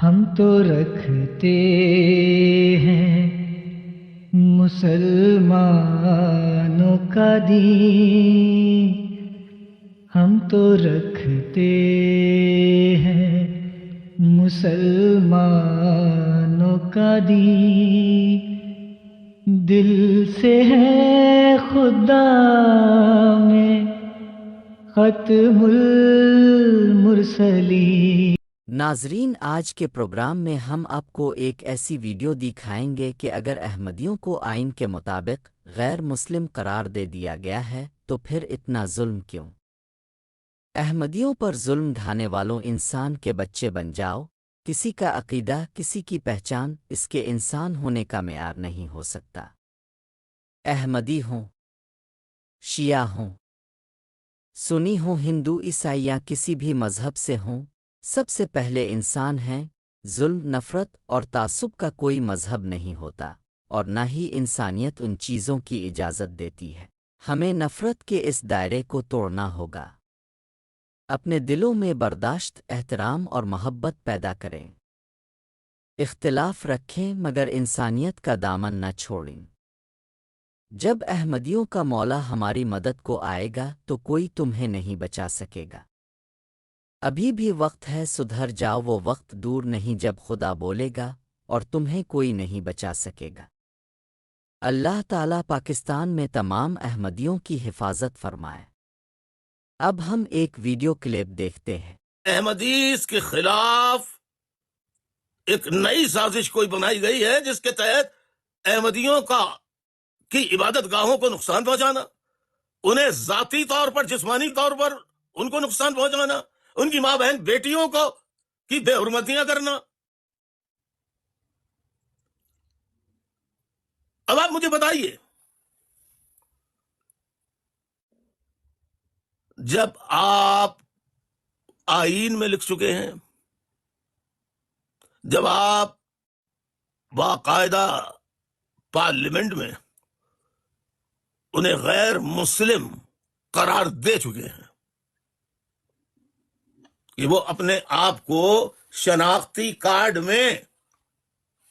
ہم تو رکھتے ہیں مسلمانوں کا دین، ہم تو رکھتے ہیں مسلمانوں کا دین، دل سے ہے خدا میں ختم المرسلین۔ ناظرین، آج کے پروگرام میں ہم آپ کو ایک ایسی ویڈیو دکھائیں گے کہ اگر احمدیوں کو آئین کے مطابق غیر مسلم قرار دے دیا گیا ہے تو پھر اتنا ظلم کیوں؟ احمدیوں پر ظلم ڈھانے والوں انسان کے بچے بن جاؤ، کسی کا عقیدہ، کسی کی پہچان اس کے انسان ہونے کا معیار نہیں ہو سکتا۔ احمدی ہوں، شیعہ ہوں، سنی ہوں، ہندو، عیسائی یا کسی بھی مذہب سے ہوں، سب سے پہلے انسان ہیں۔ ظلم، نفرت اور تعصب کا کوئی مذہب نہیں ہوتا، اور نہ ہی انسانیت ان چیزوں کی اجازت دیتی ہے۔ ہمیں نفرت کے اس دائرے کو توڑنا ہوگا۔ اپنے دلوں میں برداشت، احترام اور محبت پیدا کریں۔ اختلاف رکھیں مگر انسانیت کا دامن نہ چھوڑیں۔ جب احمدیوں کا مولا ہماری مدد کو آئے گا تو کوئی تمہیں نہیں بچا سکے گا۔ ابھی بھی وقت ہے، سدھر جاؤ، وہ وقت دور نہیں جب خدا بولے گا اور تمہیں کوئی نہیں بچا سکے گا۔ اللہ تعالیٰ پاکستان میں تمام احمدیوں کی حفاظت فرمائے۔ اب ہم ایک ویڈیو کلپ دیکھتے ہیں۔ احمدیز کے خلاف ایک نئی سازش کوئی بنائی گئی ہے جس کے تحت احمدیوں کی عبادت گاہوں کو نقصان پہنچانا، انہیں ذاتی طور پر، جسمانی طور پر ان کو نقصان پہنچانا، ان کی ماں بہن بیٹیوں کی بے حرمتیاں کرنا۔ اب آپ مجھے بتائیے، جب آپ آئین میں لکھ چکے ہیں، جب آپ باقاعدہ پارلیمنٹ میں انہیں غیر مسلم قرار دے چکے ہیں کہ وہ اپنے آپ کو شناختی کارڈ میں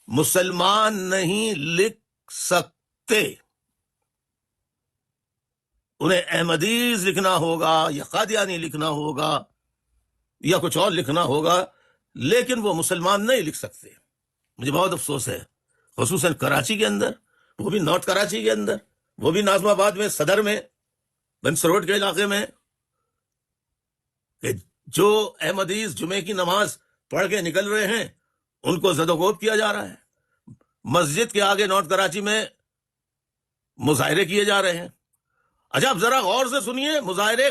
مسلمان نہیں لکھ سکتے، انہیں احمدیز لکھنا ہوگا یا قادیانی لکھنا ہوگا یا کچھ اور لکھنا ہوگا، لیکن وہ مسلمان نہیں لکھ سکتے۔ مجھے بہت افسوس ہے، خصوصاً کراچی کے اندر، وہ بھی نارتھ کراچی کے اندر، وہ بھی ناظم آباد میں، صدر میں، بنس روڈ کے علاقے میں، کہ جو احمدیز جمعے کی نماز پڑھ کے نکل رہے ہیں ان کو زد و کوب کیا جا رہا ہے۔ مسجد کے آگے نارتھ کراچی میں مظاہرے کیے جا رہے ہیں۔ اچھا، آپ ذرا غور سے سنیے، مظاہرے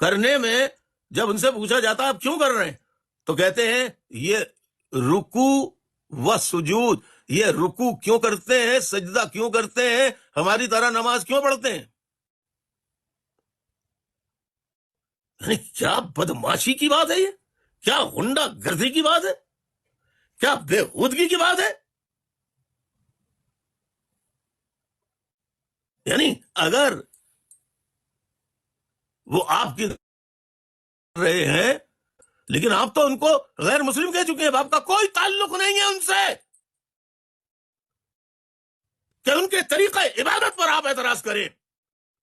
کرنے میں جب ان سے پوچھا جاتا ہے آپ کیوں کر رہے ہیں تو کہتے ہیں یہ رکوع و سجود، یہ رکوع کیوں کرتے ہیں، سجدہ کیوں کرتے ہیں، ہماری طرح نماز کیوں پڑھتے ہیں؟ یعنی کیا بدماشی کی بات ہے، یہ کیا غنڈہ گردی کی بات ہے، کیا بےہودگی کی بات ہے؟ یعنی اگر وہ آپ کی رہے ہیں لیکن آپ تو ان کو غیر مسلم کہہ چکے ہیں، آپ کا کوئی تعلق نہیں ہے ان سے کہ ان کے طریقہ عبادت پر آپ اعتراض کریں،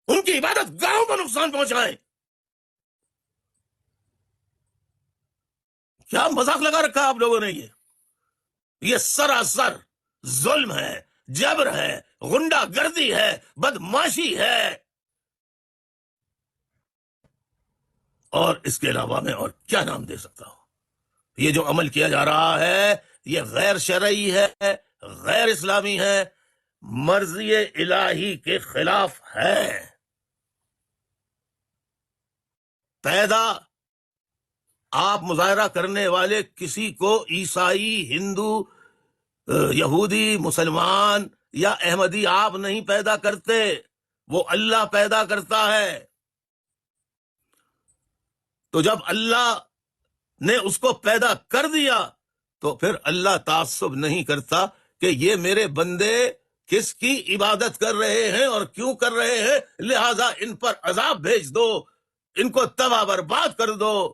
ان کی عبادت گاہوں کو نقصان پہنچائیں۔ کیا مذاق لگا رکھا آپ لوگوں نے؟ یہ سراسر ظلم ہے، جبر ہے، غنڈہ گردی ہے، بدماشی ہے، اور اس کے علاوہ میں اور کیا نام دے سکتا ہوں؟ یہ جو عمل کیا جا رہا ہے یہ غیر شرعی ہے، غیر اسلامی ہے، مرضی الہی کے خلاف ہے۔ پیدا آپ مظاہرہ کرنے والے کسی کو عیسائی، ہندو، یہودی، مسلمان یا احمدی آپ نہیں پیدا کرتے، وہ اللہ پیدا کرتا ہے۔ تو جب اللہ نے اس کو پیدا کر دیا تو پھر اللہ تعصب نہیں کرتا کہ یہ میرے بندے کس کی عبادت کر رہے ہیں اور کیوں کر رہے ہیں، لہذا ان پر عذاب بھیج دو، ان کو تباہ برباد کر دو۔